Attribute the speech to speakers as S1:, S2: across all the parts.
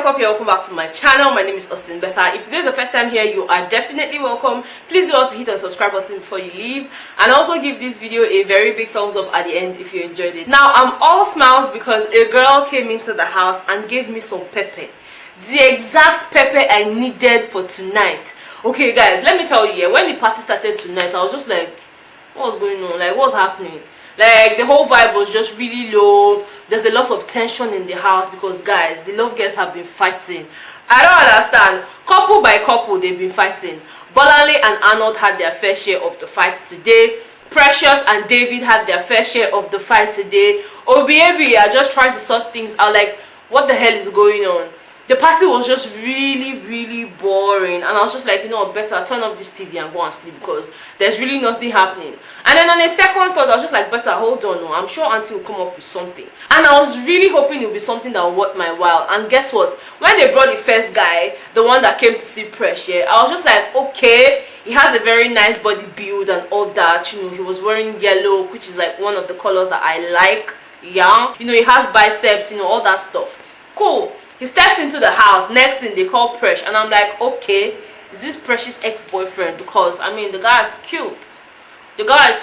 S1: up here? Welcome back to my channel. My name is Austin Betha. If today is the first time here, you are definitely welcome. Please do also hit the subscribe button before you leave, and also give this video a very big thumbs up at the end if you enjoyed it. Now I'm all smiles because a girl came into the house and gave me some pepper, the exact pepper I needed for tonight. Okay guys, let me tell you, when the party started tonight, I was just like, what was going on? Like, what's happening? Like, the whole vibe was just really low. There's a lot of tension in the house because, guys, the love girls have been fighting. I don't understand. Couple by couple, they've been fighting. Bolanle and Arnold had their fair share of the fight today. Precious and David had their fair share of the fight today. Obiebi are just trying to sort things out. Like, what the hell is going on? The party was just really boring, and I was just like, you know, better turn off this TV and go and sleep because there's really nothing happening. And then on a second thought, I was just like, better hold on, no, I'm sure Aunty will come up with something. And I was really hoping it would be something that would worth my while. And guess what? When they brought the first guy, the one that came to see Precious, I was just like, okay, he has a very nice body build and all that. You know, he was wearing yellow, which is like one of the colors that I like. Yeah, you know, he has biceps, you know, all that stuff. Cool. He steps into the house. Next thing, they call Precious, and I'm like, okay, is this Precious' ex-boyfriend? Because I mean, the guy is cute. The guy is,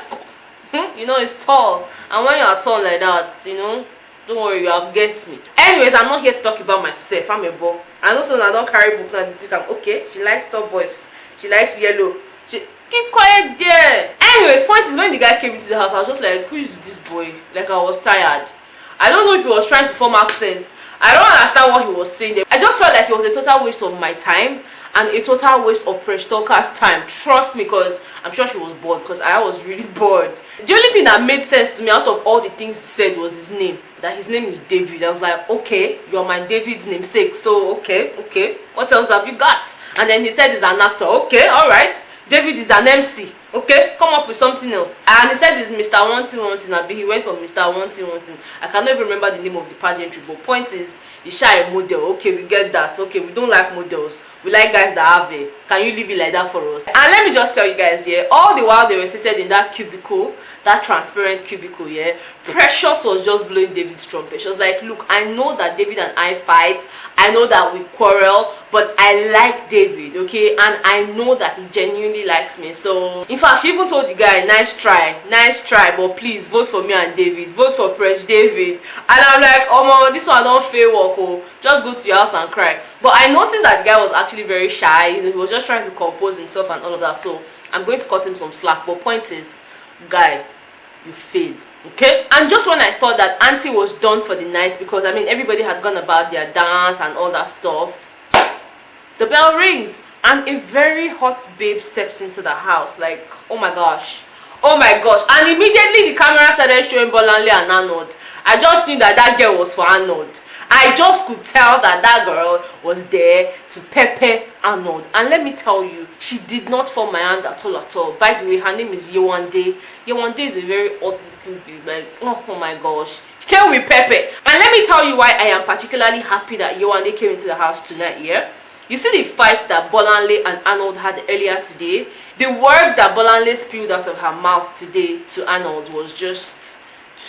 S1: you know, he's tall, and when you are tall like that, you know, don't worry, you have get me. Anyways, I'm not here to talk about myself. I'm a boy. I know, so I don't carry book and I'm okay. She likes tall boys. She likes yellow. She keep quiet there. Anyways, point is, when the guy came into the house, I was just like, who is this boy? Like, I was tired. I don't know if he was trying to form accents. I don't understand what he was saying. I just felt like it was a total waste of my time and a total waste of Precious Talker's time. Trust me, because I'm sure she was bored, because I was really bored. The only thing that made sense to me out of all the things he said was his name. That his name is David. I was like, okay, you're my David's namesake. So, okay. What else have you got? And then he said he's an actor. Okay, alright. David is an MC. Okay, come up with something else. And he said it's Mr. Wanting. He went from Mr. Wanting. I cannot even remember the name of the pageantry, but point is, he's shy a model. Okay, we get that. Okay, we don't like models. We like guys that have it. Can you leave it like that for us? And let me just tell you guys, all the while they were seated in that cubicle, that transparent cubicle, Precious was just blowing David's trumpet. She was like, look, I know that David and I fight. I know that we quarrel, but I like David, okay? And I know that he genuinely likes me. So, in fact, she even told the guy, nice try, but please vote for me and David. Vote for Precious David. And I'm like, oh mama, this one don't fail work, oh. Just go to your house and cry. But I noticed that the guy was actually very shy. He was just trying to compose himself and all of that. So, I'm going to cut him some slack. But point is, guy, you failed. Okay, and just when I thought that Aunty was done for the night, because I mean everybody had gone about their dance and all that stuff, the bell rings and a very hot babe steps into the house. Like, oh my gosh, and immediately the camera started showing Bolanle and Arnold. I just knew that that girl was for Arnold. I just could tell that that girl was there to pepper Arnold. And let me tell you, she did not fall my hand at all. By the way, her name is Yewande. Yewande is a very odd looking babe. Like, oh my gosh. She came with pepper. And let me tell you why I am particularly happy that Yewande came into the house tonight, You see the fight that Bolanle and Arnold had earlier today? The words that Bolanle spewed out of her mouth today to Arnold was just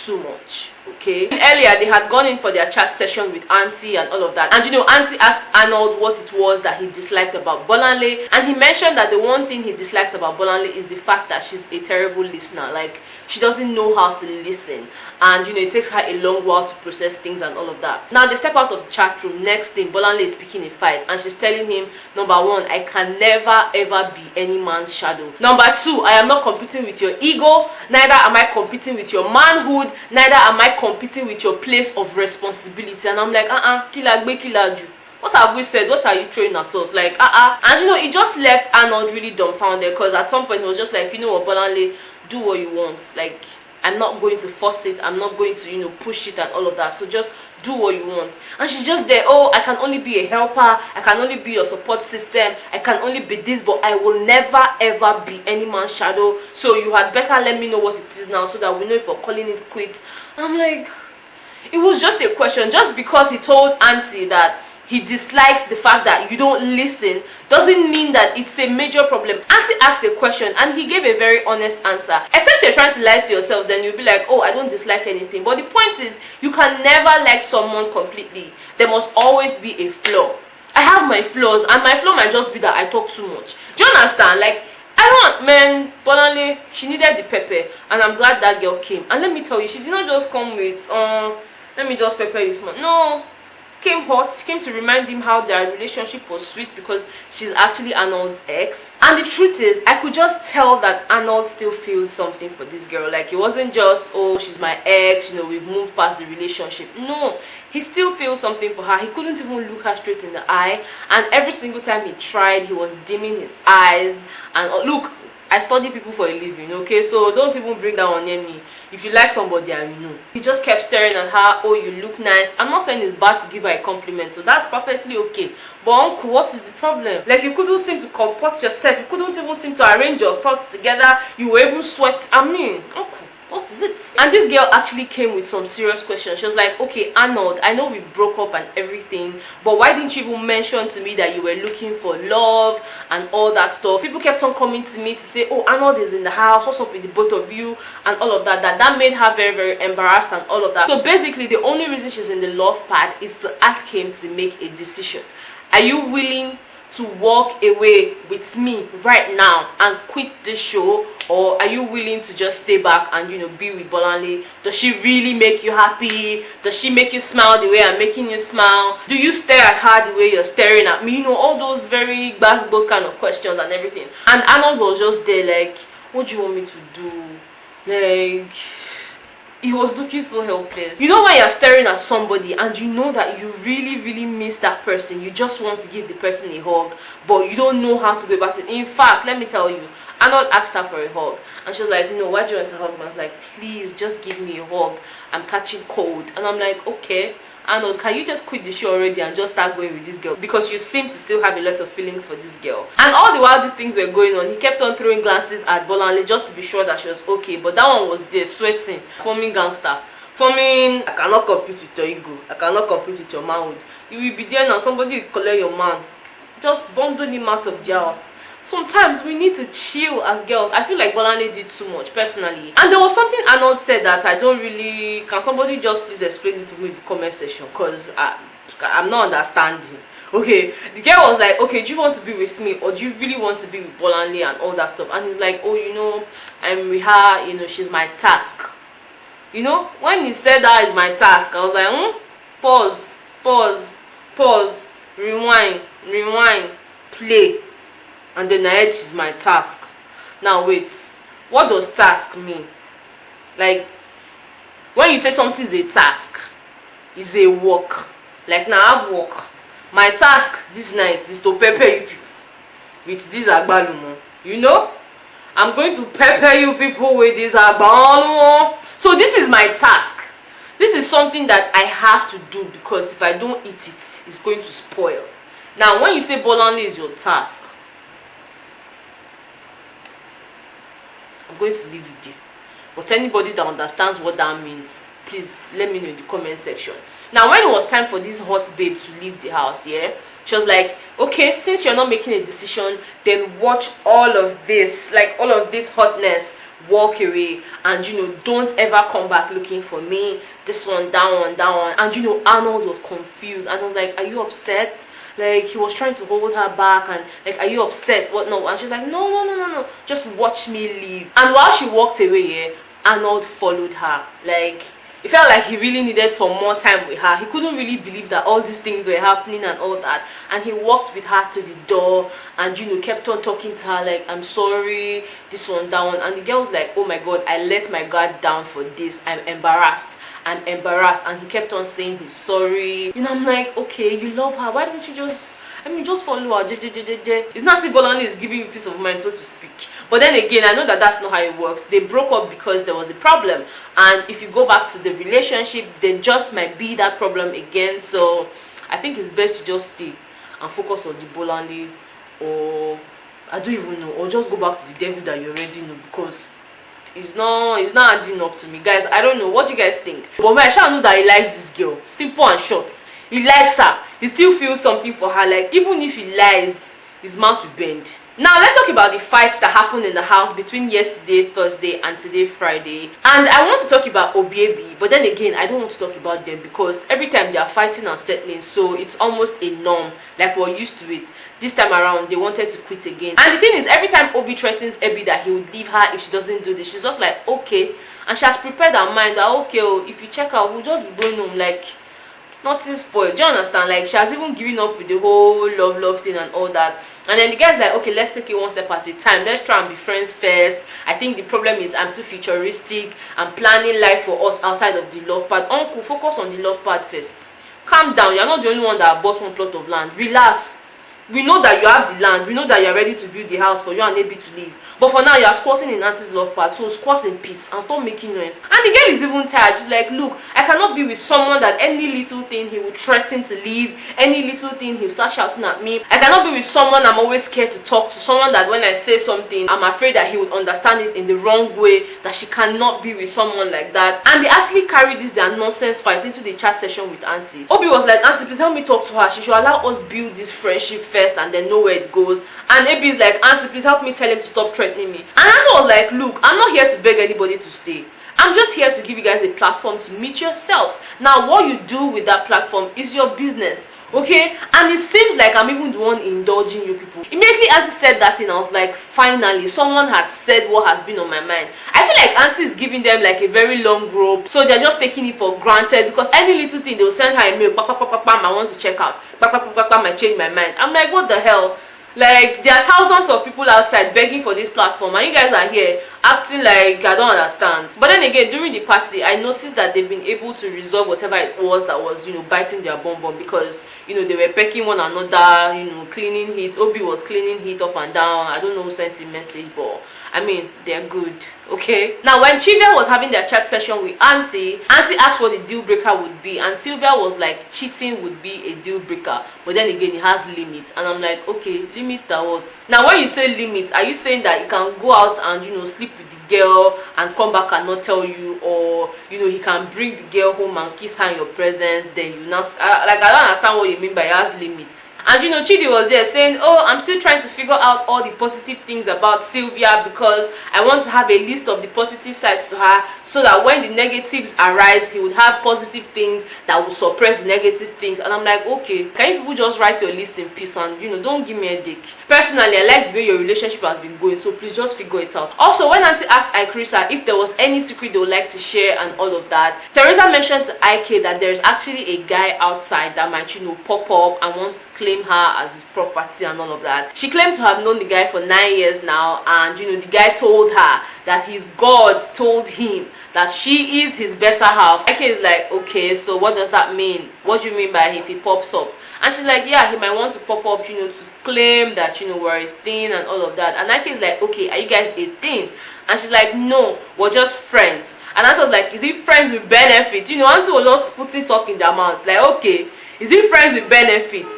S1: too much. Okay, earlier they had gone in for their chat session with Aunty and all of that, and you know, Aunty asked Arnold what it was that he disliked about Bolanle, and he mentioned that the one thing he dislikes about Bolanle is the fact that she's a terrible listener. Like, she doesn't know how to listen, and you know, it takes her a long while to process things and all of that. Now they step out of the chat room. Next thing, Bolanle is picking a fight, and she's telling him, number one, I can never ever be any man's shadow. Number two, I am not competing with your ego, neither am I competing with your manhood, neither am I competing with your place of responsibility. And I'm like, killer. What have we said? What are you throwing at us? Like, And you know, it just left Arnold really dumbfounded, because at some point he was just like, you know what, Bolanle, do what you want. Like, I'm not going to force it. I'm not going to, you know, push it and all of that. So just do what you want. And she's just there, oh, I can only be a helper. I can only be your support system. I can only be this, but I will never ever be any man's shadow. So you had better let me know what it is now, so that we know if we're calling it quits. And I'm like, it was just a question. Just because he told Aunty that he dislikes the fact that you don't listen doesn't mean that it's a major problem. Aunty asked a question and he gave a very honest answer. Except you're trying to lie to yourself, then you'll be like, oh, I don't dislike anything. But the point is, you can never like someone completely. There must always be a flaw. my flaws, and my flaw might just be that I talk too much. Do you understand? Like, I don't, man, Bonale, she needed the pepper, and I'm glad that girl came. And let me tell you, she did not just come with, let me just pepper you small. No, came hot, came to remind him how their relationship was sweet because she's actually Arnold's ex. And the truth is, I could just tell that Arnold still feels something for this girl. Like, it wasn't just, oh, she's my ex, you know, we've moved past the relationship. No, he still feels something for her. He couldn't even look her straight in the eye, and every single time he tried, he was dimming his eyes. And look, I study people for a living, okay, so don't even bring that one near me. If you like somebody, and you know, he just kept staring at her. Oh, you look nice. I'm not saying it's bad to give her a compliment, so that's perfectly okay. But uncle, what is the problem? Like, you couldn't seem to comport yourself. You couldn't even seem to arrange your thoughts together. You were even sweating. I mean, uncle, what is it? And this girl actually came with some serious questions. She was like, okay, Arnold, I know we broke up and everything, but why didn't you even mention to me that you were looking for love and all that stuff? People kept on coming to me to say, oh, Arnold is in the house, what's up with the both of you, and all of that. That made her very, very embarrassed and all of that. So basically, the only reason she's in the love part is to ask him to make a decision. Are you willing to walk away with me right now and quit this show, or are you willing to just stay back and, you know, be with Bolanle? Does she really make you happy? Does she make you smile the way I'm making you smile? Do you stare at her the way you're staring at me? You know, all those very those kind of questions and everything. And Arnold was just there like, what do you want me to do? Like, he was looking so helpless. You know, when you're staring at somebody and you know that you really, really miss that person, you just want to give the person a hug, but you don't know how to go about it. In fact, let me tell you, Arnold asked her for a hug, and she was like, no, why do you want a hug? And I was like, please, just give me a hug. I'm catching cold. And I'm like, okay, Arnold, can you just quit the show already and just start going with this girl? Because you seem to still have a lot of feelings for this girl. And all the while these things were going on, he kept on throwing glances at Bolanle just to be sure that she was okay. But that one was there, sweating, forming gangster. Forming, I cannot compete with your ego. I cannot compete with your manhood. You will be there now, somebody will collect your man. Just bundle him out of the house. Sometimes we need to chill as girls. I feel like Bolanle did too much, personally. And there was something Arnold said that I don't really... Can somebody just please explain it to me in the comment section? Because I'm not understanding. Okay, the girl was like, okay, do you want to be with me, or do you really want to be with Bolanle and all that stuff? And he's like, oh, you know, I'm with her, you know, she's my task. You know, when he said that is my task, I was like, pause, rewind, play. And then I is my task. Now wait, what does task mean? Like, when you say something is a task, it's a work. Like, now I have work. My task this night is to pepper you with this agbalumo. You know, I'm going to pepper you people with this agbalumo. So this is my task. This is something that I have to do, because if I don't eat it, it's going to spoil. Now when you say Bolanle is your task, I'm going to leave it there. But anybody that understands what that means, please let me know in the comment section. Now when it was time for this hot babe to leave the house, yeah, she was like, okay, since you're not making a decision, then watch all of this, like all of this hotness, walk away, and you know, don't ever come back looking for me. This one, that one. And you know, Arnold was confused, and I was like, are you upset? Like, he was trying to hold her back, and like, are you upset? What? No. And she's like, no, just watch me leave. And while she walked away, yeah, Arnold followed her. Like, it felt like he really needed some more time with her. He couldn't really believe that all these things were happening and all that. And he walked with her to the door and, you know, kept on talking to her like, I'm sorry, this one, that one. And the girl was like, oh my god, I let my guard down for this. I'm embarrassed. And he kept on saying he's sorry. You know, I'm like, okay, you love her, why don't you just, just follow her. It's not as if Bolanle is giving you peace of mind, so to speak. But then again, I know that that's not how it works. They broke up because there was a problem, and if you go back to the relationship, there just might be that problem again. So I think it's best to just stay and focus on the Bolanle, or I don't even know, or just go back to the devil that you already know, because it's not adding up to me, guys. I don't know, what do you guys think? But I shall know that he likes this girl. Simple and short, he likes her. He still feels something for her. Like, even if he lies, his mouth will bend. Now let's talk about the fights that happened in the house between yesterday Thursday and today Friday. And I want to talk about Obiebi, but then again I don't want to talk about them because every time they are fighting and settling, so it's almost a norm, like we're used to it. This time around they wanted to quit again. And the thing is, every time Obi threatens Ebi that he would leave her if she doesn't do this, she's just like, okay. And she has prepared her mind that okay, oh, if you check out, we'll just be going home, like nothing spoiled. Do you understand? Like she has even given up with the whole love thing and all that. And then the guy's like, okay, let's take it one step at a time. Let's try and be friends first. I think the problem is I'm too futuristic. I'm planning life for us outside of the love part. Uncle, focus on the love part first. Calm down. You're not the only one that bought one plot of land. Relax. We know that you have the land. We know that you're ready to build the house for you and Ebi to live. But for now, you're squatting in Auntie's love part. So squat in peace and stop making noise. And the girl is even tired. She's like, look, I cannot be with someone that any little thing he will threaten to leave. Any little thing he'll start shouting at me. I cannot be with someone I'm always scared to talk to. Someone that when I say something, I'm afraid that he would understand it in the wrong way. That she cannot be with someone like that. And they actually carried this their nonsense fight into the chat session with Auntie. Obi was like, Auntie, please help me talk to her. She should allow us build this friendship first and then know where it goes. And Ebi is like, Auntie, please help me tell him to stop threatening me. And Auntie was like, look, I'm not here to beg anybody to stay. I'm just here to give you guys a platform to meet yourselves. Now, what you do with that platform is your business. Okay? And it seems like I'm even the one indulging you people. Immediately Auntie said that thing, I was like, finally, someone has said what has been on my mind. I feel like Auntie is giving them like a very long rope, so they're just taking it for granted because any little thing, they'll send her a mail, I want to check out, I change my mind. I'm like, what the hell? Like, there are thousands of people outside begging for this platform and you guys are here acting like I don't understand. But then again, during the party, I noticed that they've been able to resolve whatever it was that was, biting their bum because, they were pecking one another, cleaning heat. Obi was cleaning heat up and down. I don't know who sent the message, but I mean, they're good. Okay. Now, when Chivia was having their chat session with Auntie asked what the deal breaker would be, and Sylvia was like, cheating would be a deal breaker, but then again, it has limits. And I'm like, okay, limits that what? Now, when you say limits, are you saying that you can go out and sleep with the girl and come back and not tell you, or he can bring the girl home and kiss her in your presence? Then you now like, I don't understand what you mean by it has limits. And Chidi was there saying, oh, I'm still trying to figure out all the positive things about Sylvia because I want to have a list of the positive sides to her so that when the negatives arise, he would have positive things that will suppress the negative things. And I'm like, okay, can you people just write your list in peace and, don't give me a dick. Personally, I like the way your relationship has been going, so please just figure it out. Also, when Auntie asked Ikrisa if there was any secret they would like to share and all of that, Teresa mentioned to IK that there's actually a guy outside that might, pop up and want to claim her as his property and all of that. She claimed to have known the guy for 9 years now, and the guy told her that his God told him that she is his better half. IK is like, okay, so what does that mean? What do you mean by if he pops up? And she's like, yeah, he might want to pop up, to claim that, we're a thing and all of that. And IK is like, okay, are you guys a thing? And she's like, no, we're just friends. And I was like, is he friends with benefits? Auntie was just putting talk in their mouth. Like, okay, is he friends with benefits?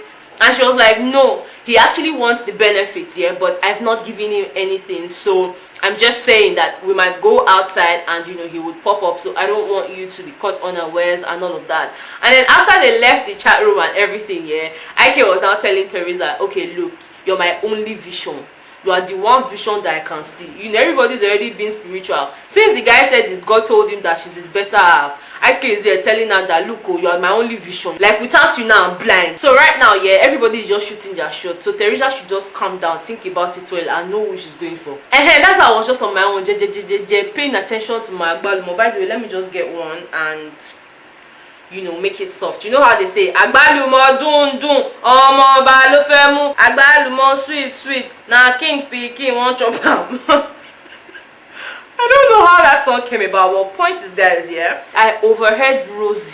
S1: And she was like, no, he actually wants the benefits, yeah, but I've not given him anything. So I'm just saying that we might go outside and, he would pop up. So I don't want you to be caught unawares and all of that. And then after they left the chat room and everything, yeah, IK was now telling Teresa, okay, look, you're my only vision. You are the one vision that I can see. Everybody's already been spiritual. Since the guy said this, God told him that she's his better half. IK is here telling her that, look, oh, you are my only vision. Like, without you now, I'm blind. So right now, yeah, everybody is just shooting their shot. So Teresa should just calm down, think about it well, and know who she's going for. And that's how I was just on my own, paying attention to my agbalumo. By the way, let me just get one and make it soft. You know how they say, agbalumo dun omo ba lo fe mu, agbalumo sweet na king pikin wan chop am. I don't know how that song came about. Well, point is that, yeah, I overheard Rosie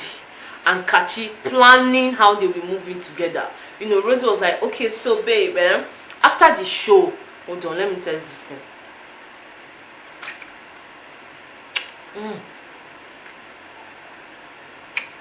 S1: and Kachi planning how they will move in together. Rosie was like, okay, so babe, after the show, hold on, let me tell you this thing.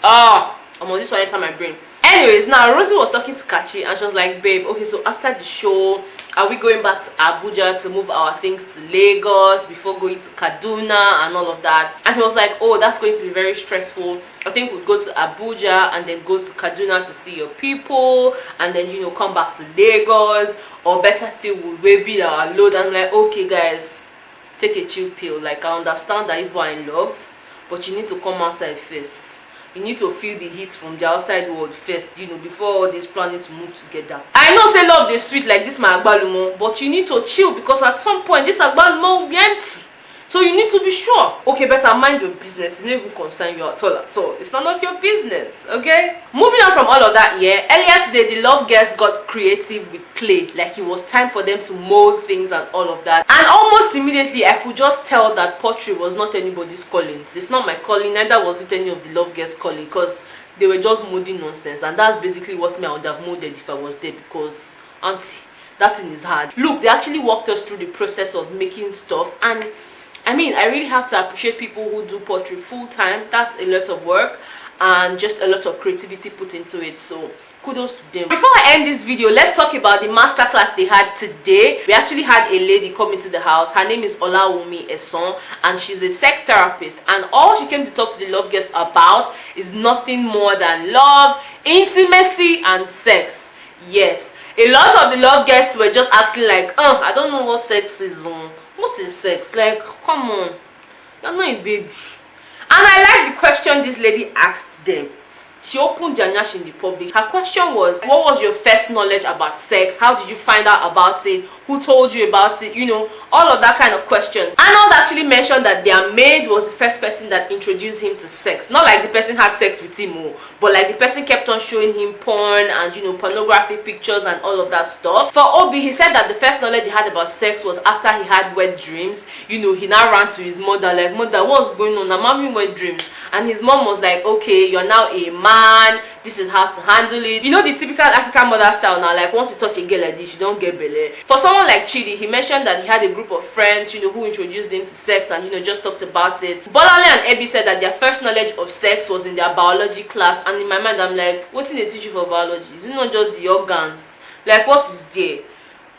S1: I'm on this one enter my brain. Anyways, now Rosie was talking to Kachi and she was like, babe, okay, so after the show, are we going back to Abuja to move our things to Lagos before going to Kaduna and all of that? And he was like, oh, that's going to be very stressful. I think we'll go to Abuja and then go to Kaduna to see your people and then, you know, come back to Lagos, or better still, we'll rebuild our load. I'm like, okay guys, take a chill pill. Like, I understand that you are in love, but you need to come outside first. You need to feel the heat from the outside world first, you know, before all this planning to move together. I know say love is sweet like this my agbalumo, but you need to chill because at some point this agbalumo will be empty. So you need to be sure. Okay, better mind your business. It's not even concern you at all at all. It's none of your business, okay? Moving on from all of that, yeah. Earlier today, the love girls got creative with clay. Like, it was time for them to mold things and all of that. And almost immediately, I could just tell that pottery was not anybody's calling. It's not my calling, neither was it any of the love girls' calling, because they were just molding nonsense. And that's basically what me I would have molded if I was there, because Aunty, that thing is hard. Look, they actually walked us through the process of making stuff, and I mean, I really have to appreciate people who do pottery full time. That's a lot of work and just a lot of creativity put into it. So kudos to them. Before I end this video, let's talk about the masterclass they had today. We actually had a lady come into the house. Her name is Olawumi Eson, and she's a sex therapist. And all she came to talk to the love guests about is nothing more than love, intimacy, and sex. Yes, a lot of the love guests were just acting like, I don't know what sex is. What is sex? Like, come on, you're not a baby. And I like the question this lady asked them. She opened their nyash in the public. Her question was, what was your first knowledge about sex? How did you find out about it? Who told you about it? You know, all of that kind of questions. Arnold actually mentioned that their maid was the first person that introduced him to sex. Not like the person had sex with him, but like the person kept on showing him porn and, you know, pornography pictures and all of that stuff. For Obi, he said that the first knowledge he had about sex was after he had wet dreams. You know, he now ran to his mother like, mother, what's going on? I'm having wet dreams. And his mom was like, okay, you're now a man, this is how to handle it. You know, the typical African mother style now, like once you touch a girl like this, you don't get belly. For someone like Chidi, he mentioned that he had a group of friends, you know, who introduced him to sex and, you know, just talked about it. Bolale and Ebi said that their first knowledge of sex was in their biology class, and in my mind I'm like, what did they teach you for biology? Is it not just the organs? Like, what is there?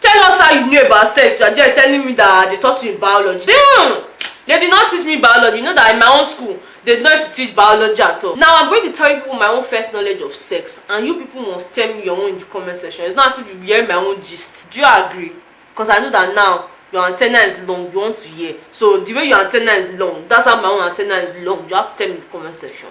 S1: Tell us how you knew about sex. You're just telling me that they taught you in biology. Damn! They did not teach me biology. You know that in my own school they did not teach biology at all. Now I'm going to tell you people my own first knowledge of sex, and you people must tell me your own in the comment section. It's not as if you hear my own gist. Do you agree? Because I know that now your antenna is long, you want to hear. So the way your antenna is long, that's how my own antenna is long. You have to tell me in the comment section.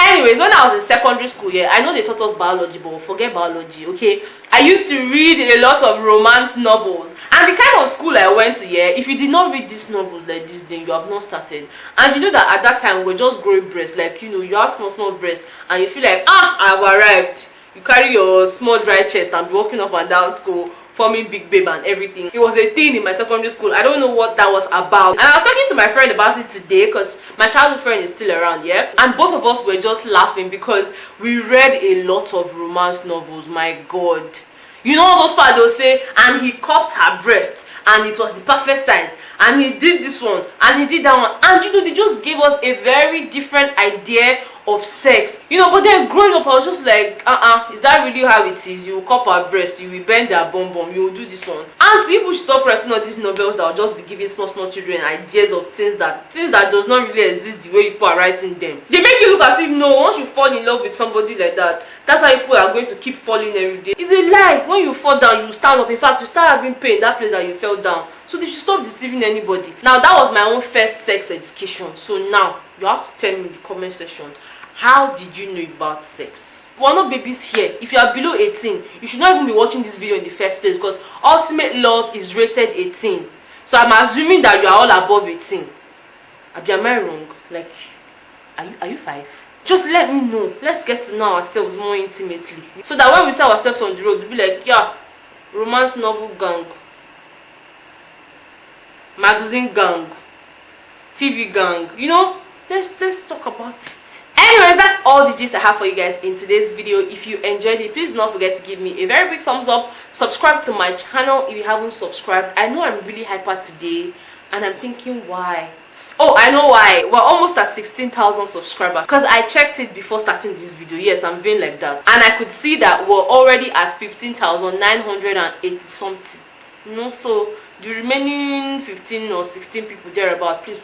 S1: Anyways, when I was in secondary school, yeah, I know they taught us biology, but forget biology, okay? I used to read a lot of romance novels. And the kind of school I went to, yeah, if you did not read these novels like this, then you have not started. And you know that at that time, we're just growing breasts. Like, you know, you have small breasts, and you feel like, I've arrived. You carry your small dry chest and be walking up and down school, forming big babe and everything. It was a thing in my secondary school. I don't know what that was about. And I was talking to my friend about it today, because my childhood friend is still around, yeah, and both of us were just laughing because we read a lot of romance novels. My god, you know all those parts they'll say, and he cupped her breast and it was the perfect size, and he did this one and he did that one, and you know, they just gave us a very different idea of sex, you know. But then growing up I was just like, is that really how it is? You will cup her breast, you will bend their bum bum, you will do this one. And people should stop writing all these novels that will just be giving small children ideas of things that does not really exist the way people are writing them. They make you look as if, no, once you fall in love with somebody like that, that's how people are going to keep falling every day. It's a lie. When you fall down, you stand up. In fact, you start having pain that place that you fell down. So they should stop deceiving anybody. Now, that was my own first sex education. So now you have to tell me in the comment section, how did you know about sex? We're not babies here. If you are below 18, you should not even be watching this video in the first place, because ultimate love is rated 18. So I'm assuming that you are all above 18. Am I wrong? Like, are you 5? Just let me know. Let's get to know ourselves more intimately, so that when we see ourselves on the road, we'll be like, yeah, romance novel gang, magazine gang, TV gang, you know. Let's talk about it. Anyways, that's all the gist I have for you guys in today's video. If you enjoyed it, please do not forget to give me a very big thumbs up. Subscribe to my channel if you haven't subscribed. I know I'm really hyper today, and I'm thinking why. Oh, I know why. We're almost at 16,000 subscribers because I checked it before starting this video. Yes, I'm doing like that, and I could see that we're already at 15,980 something. So the remaining 15 or 16 people thereabout, please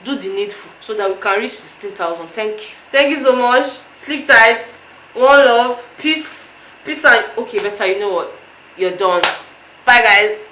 S1: do the needful so that we can reach 16,000. Thank you so much. Sleep tight. One love. Peace. And okay, better, you know what, you're done. Bye guys.